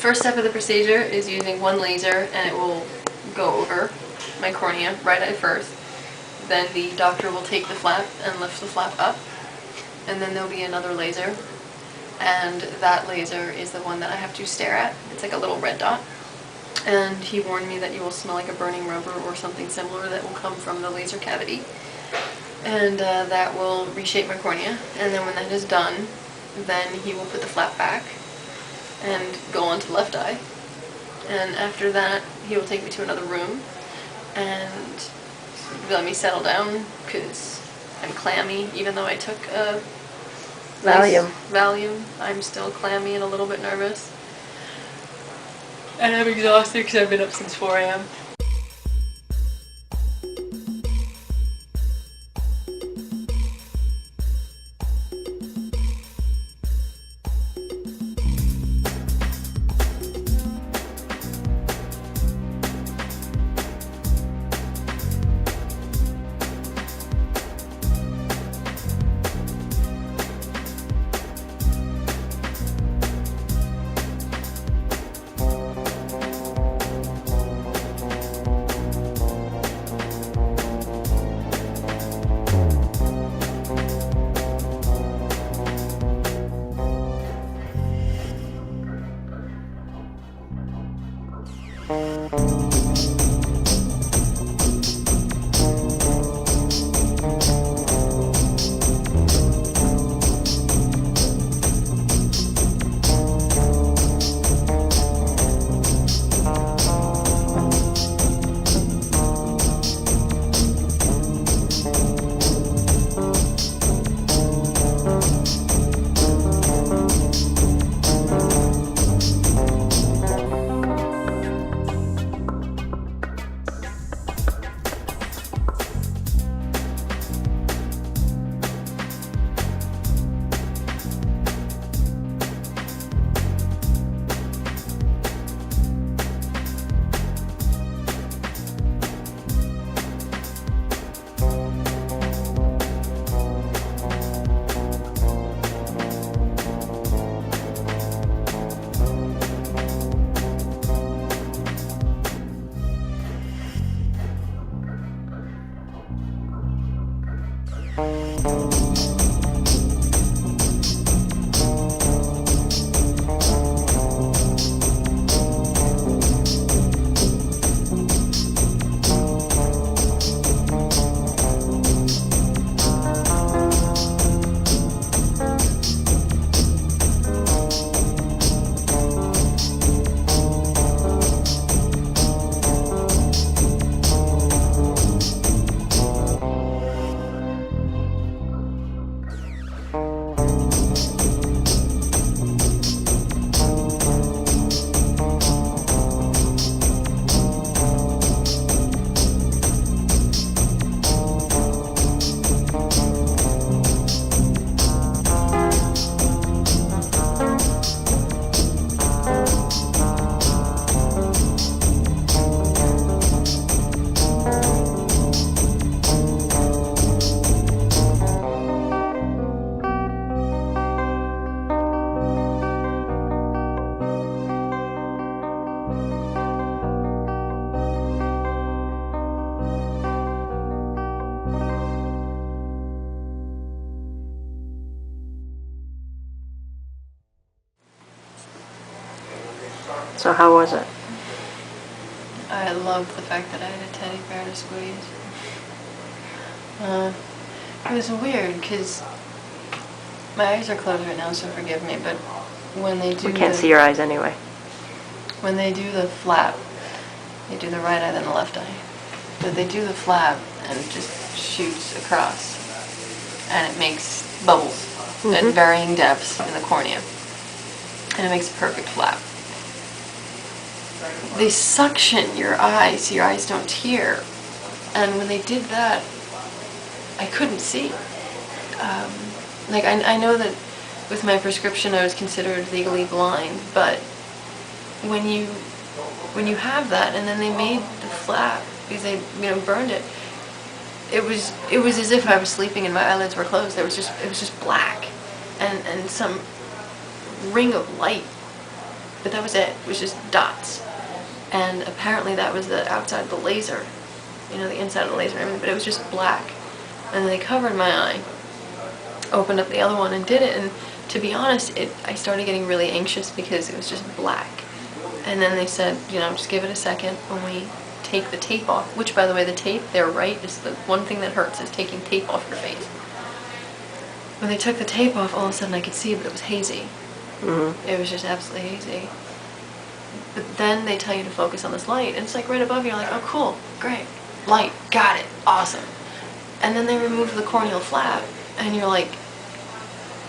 first step of the procedure is using one laser, and it will go over my cornea right at first. Then the doctor will take the flap and lift the flap up, and then there'll be another laser, and that laser is the one that I have to stare at. It's like a little red dot, and he warned me that you will smell like a burning rubber or something similar that will come from the laser cavity, and that will reshape my cornea. And then when that is done, then he will put the flap back and go on to the left eye, and after that he will take me to another room and let me settle down because I'm clammy. Even though I took a Valium, I'm still clammy and a little bit nervous, and I'm exhausted because I've been up since 4 a.m. So how was it? I loved the fact that I had a teddy bear to squeeze. It was weird because my eyes are closed right now, so forgive me, but when they do We can't see your eyes anyway. When they do the flap, they do the right eye then the left eye. But they do the flap and it just shoots across, and it makes bubbles at varying depths in the cornea, and it makes a perfect flap. They suction your eyes so your eyes don't tear, and when they did that, I couldn't see. Like I know that with my prescription I was considered legally blind, but when you have that and then they made the flap because they burned it, it was as if I was sleeping and my eyelids were closed. It was just black and some ring of light but that was it. It was just dots. And apparently that was the outside of the laser, you know, the inside of the laser and everything, but it was just black. And they covered my eye, opened up the other one and did it, and to be honest, I started getting really anxious because it was just black. And then they said, you know, just give it a second when we take the tape off, which by the way, the tape, they're right, is the one thing that hurts, is taking tape off your face. When they took the tape off, all of a sudden I could see, but it was hazy. Mm-hmm. It was just absolutely hazy. But then they tell you to focus on this light, and it's like right above you, you're like, oh cool, great, light, got it, awesome. And then they remove the corneal flap, and you're like,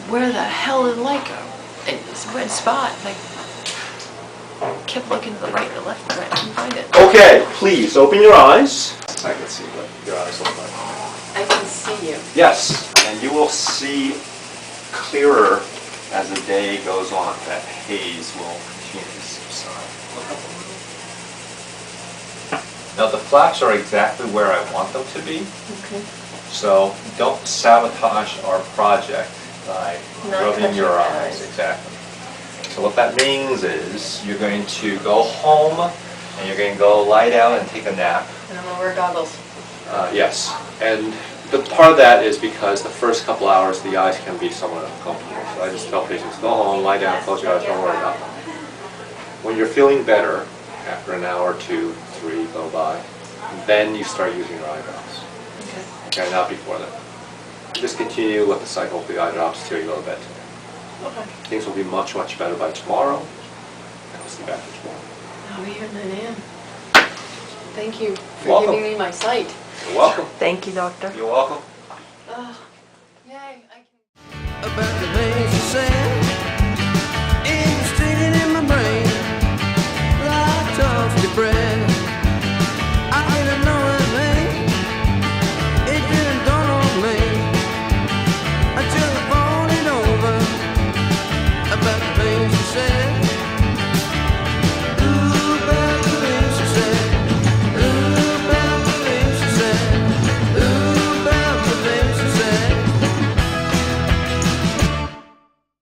where the hell did the light go? It's a red spot. Like, kept looking to the right or left, but I couldn't find it. Okay, please open your eyes. I can see what your eyes look like. I can see you. Yes, and you will see clearer as the day goes on. That haze will continue to subside. Look up a little. Now the flaps are exactly where I want them to be. Okay. So don't sabotage our project by rubbing your eyes. Exactly. So what that means is you're going to go home and you're going to go lie down and take a nap. And I'm going to wear goggles. Yes. And the part of that is because the first couple hours the eyes can be somewhat uncomfortable. So I just tell patients, go home, lie down, close your eyes, don't worry about them. When you're feeling better, after an hour, 2, 3 go by, then you start using your eye drops. Okay, not before that. Just continue with the cycle of the eye drops till you go to bed today. Okay. Things will be much, much better by tomorrow, and I'll see you back for tomorrow. I'll be here at 9 a.m. Thank you for giving me my sight. You're welcome. Thank you, doctor. You're welcome.